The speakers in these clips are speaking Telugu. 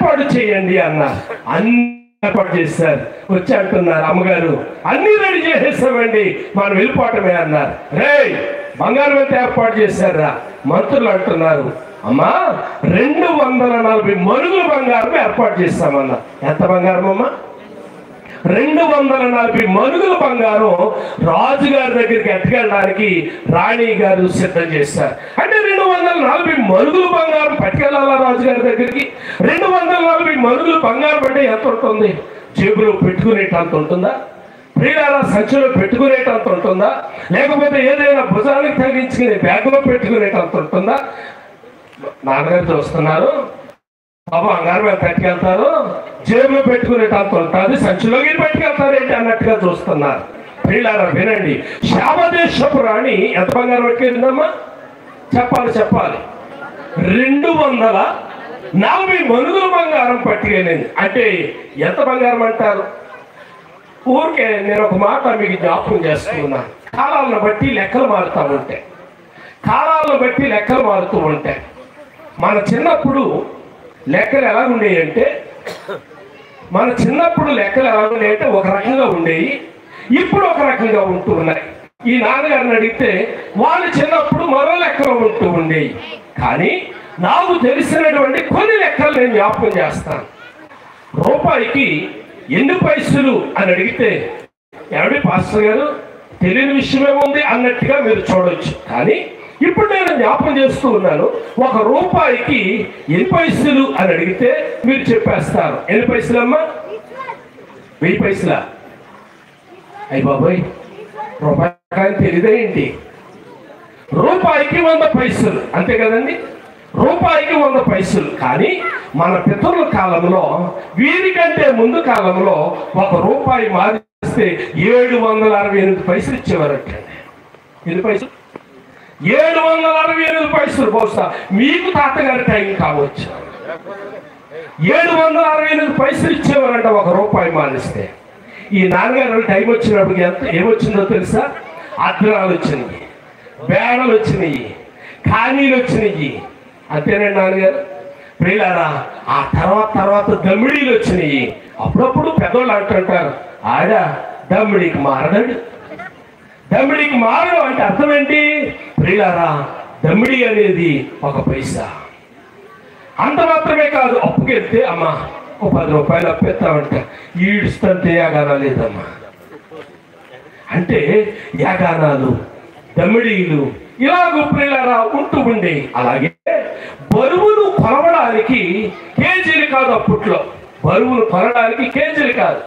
ఏర్పాటు చేయండి అన్నారు. అన్ని ఏర్పాటు చేశారు. వచ్చి అంటున్నారు, అమ్మగారు అన్ని రెడీ చేసేసామండి, మనం వెళ్ళిపోవటమే అన్నారు. రే బంగారం ఎంత ఏర్పాటు చేశారా? మంత్రులు అంటున్నారు, అమ్మా 240 మరుగుల బంగారం ఏర్పాటు చేస్తామన్నా. ఎంత బంగారం అమ్మా? 240 మరుగుల బంగారం రాజుగారి దగ్గరికి ఎట్టుకెళ్ళడానికి రాణి గారు సిద్ధం చేశారు. అంటే 240 మరుగుల బంగారం పట్టుకెళ్ళాలా రాజుగారి దగ్గరికి? 240 మరుగుల బంగారం అంటే ఎంత ఉంటుంది? జేబులో పెట్టుకునేటంత ఉంటుందా? ప్రియులారా సంచిలో పెట్టుకునేటంత ఉంటుందా? లేకపోతే ఏదైనా భుజానికి తగిలించుకునే బ్యాగులో పెట్టుకునేటంత ఉంటుందా? నాన్నగారు చూస్తున్నారు, బాబా బంగారం ఎంత పట్టుకెళ్తారు? జేబులో పెట్టుకునేటంత ఉంటుంది, సంచిలోకి పట్టుకెళ్తారు ఏంటి అన్నట్టుగా చూస్తున్నారు. ప్రియులారా వినండి, శామదేశపు రాణి ఎంత బంగారం పట్టుకెళ్ళిందమ్మా? చెప్పాలి 240 మనుగుల బంగారం పట్టుకెళ్ళింది. అంటే ఎంత బంగారం అంటారు? ఊరికే నేను ఒక మాట మీకు జ్ఞాపకం చేస్తున్నాను. కాలాలను బట్టి లెక్కలు మారుతూ ఉంటాయి. మన చిన్నప్పుడు లెక్కలు ఎలా ఉండేవి అంటే ఒక రకంగా ఉండేవి, ఇప్పుడు ఒక రకంగా ఉంటూ ఉన్నాయి. ఈ నాన్నగారిని అడిగితే వాళ్ళు చిన్నప్పుడు మరో లెక్కలు ఉంటూ ఉండేవి. కానీ నాకు తెలిసినటువంటి కొన్ని లెక్కలు నేను జ్ఞాపకం చేస్తాను. రూపాయికి ఎన్ని పైసలు అని అడిగితే, ఎవడి పాస్టర్ గారు తెలియని విషయమే ఉంది అన్నట్టుగా మీరు చూడవచ్చు. కానీ ఇప్పుడు నేను జ్ఞాపకం చేస్తూ ఉన్నాను, 1 రూపాయికి ఎన్ని పైసలు అని అడిగితే మీరు చెప్పేస్తారు. ఎన్ని పైసలమ్మా? 1000 పైసలా? అయ్య బాబోయ్, రూపాయి తెలియదే ఏంటి? రూపాయికి 100 పైసలు, అంతే కదండి? రూపాయికి 100 పైసలు. కానీ మన పితరుల కాలంలో, వీరికంటే ముందు కాలంలో 1 రూపాయి మారిస్తే 768 పైసలు ఇచ్చేవారట. ఎన్ని పైసలు? 768 పైసలు. బహుశా మీకు తాతగారి టైం కావచ్చు. 768 పైసలు ఇచ్చేవారంట 1 రూపాయి మారిస్తే. ఈ నాన్నగారు టైం వచ్చినప్పుడు ఏమొచ్చిందో తెలుసా? అద్రాలు వచ్చినాయి, బేడలు వచ్చినాయి, ఖాళీలు వచ్చినాయి. అంతేనండి నాన్నగారు. ప్రియులారా, ఆ తర్వాత దమ్మిడీలు వచ్చినాయి. అప్పుడప్పుడు పెద్దోళ్ళు అంటుంటారు, ఆడ దమ్మిడికి మారడాడు. దమ్మిడికి మారడం అంటే అర్థం ఏంటి? ప్రియులారా, దమ్మిడి అనేది 1 పైసా. అంత మాత్రమే కాదు, అప్పుకెళ్తే అమ్మా 10 రూపాయలు అప్పెత్తామంట, ఈడుస్తుంటే యాగానాలు లేదమ్మా. అంటే యాగానాలు, దమ్మిడీలు ఇలాగ ప్రియులారా ఉంటూ ఉండే. అలాగే బరువును కొలవడానికి కేజీలు కాదు అప్పట్లో. బరువును కొలవడానికి కేజీలు కాదు.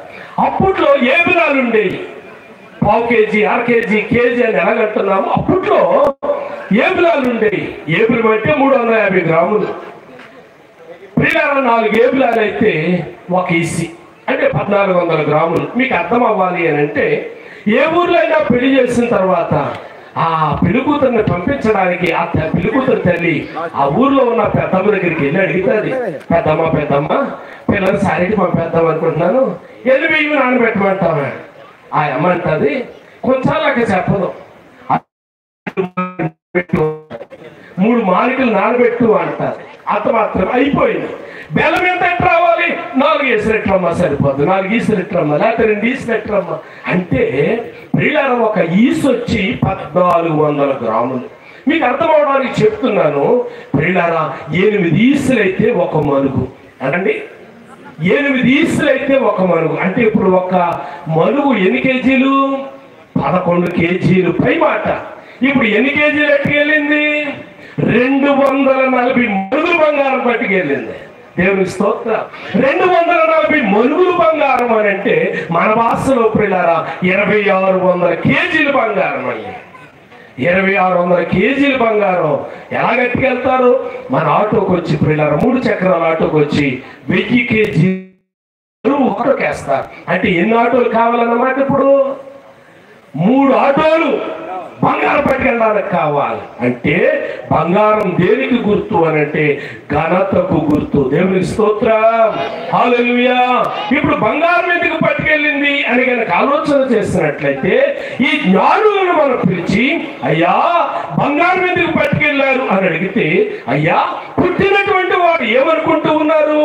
అప్పట్లో ఏబిలాలు ఉండేవి. 1/4 కేజీ, 1/2 కేజీ, కేజీ అని ఎలాగంటున్నాము. అప్పట్లో ఏబిలాలు ఉండేవి. ఏబిలం అంటే 350 గ్రాములు. ప్రియులారా, 4 ఏబిలాలు అయితే 1 ఈసీ అంటే 1400 గ్రాములు. మీకు అర్థం అవ్వాలి అని అంటే, ఏ ఊర్లో అయినా పెళ్లి చేసిన తర్వాత ఆ పెళ్ళికూతురిని పంపించడానికి ఆ పెళ్ళికూతురు తల్లి ఆ ఊర్లో ఉన్న పెద్దమ్మ దగ్గరికి వెళ్ళి అడుగుతుంది, పెద్దమ్మ పిల్లలు సారికి పంపేద్దాం అనుకుంటున్నాను, 8 బియ్యం నానబెట్టమంటావా? ఆ అమ్మ అంటది, కొంచెంలాగా చెప్పదు, 3 మాలికలు నానబెట్టు అంటారు. అంత మాత్రం అయిపోయింది. బెల్లం ఎంత రావాలి? 4 ఈసరెట్రమ్మ సరిపోదు, 4 ఈసరెట్రమ్మ, లేకపోతే 2 ఈసరెట్రమ్మ. అంటే ప్రియులారా, 1 ఈసు వచ్చి 1400 గ్రాములు. మీకు అర్థం అవడానికి చెప్తున్నాను. ప్రియులారా, 8 ఈసులు అయితే 1 మనుగు అనండి. 8 ఈసులు అయితే 1 మనుగు. అంటే ఇప్పుడు 1 మనుగు ఎన్ని కేజీలు? 11 కేజీలు పై మాట. ఇప్పుడు ఎన్ని కేజీలు ఎట్టుకెళ్ళింది? 240 మనుగులు బంగారం పట్టుకెళ్ళింది. దేవుని స్తోత్రం. 240 మనుగులు బంగారం అని అంటే మన భాషలో ప్రియులారా 2600 కేజీలు బంగారం అండి. 2600 కేజీలు బంగారం ఎలా గట్టుకెళ్తారు? మన ఆటోకి వచ్చి ప్రియులారా, 3 చక్రాల ఆటోకి వచ్చి 1000 కేజీలు ఆటోకి వేస్తారు. అంటే ఎన్ని ఆటోలు కావాలన్నమాట? ఇప్పుడు 3 ఆటోలు బంగారం పట్టుకెళ్ళడానికి కావాలి. అంటే బంగారం దేనికి గుర్తు అని అంటే ఘనతకు గుర్తు. దేవునికి స్తోత్రం, హల్లెలూయా. ఇప్పుడు బంగారం ఎందుకు పట్టుకెళ్ళింది అని కనుక ఆలోచన చేసినట్లయితే ఈ జ్ఞానులను మనం పిలిచి, అయ్యా బంగారం ఎందుకు పట్టుకెళ్ళారు అని అడిగితే, అయ్యా పుట్టినటువంటి వాడు ఏమనుకుంటూ ఉన్నారు?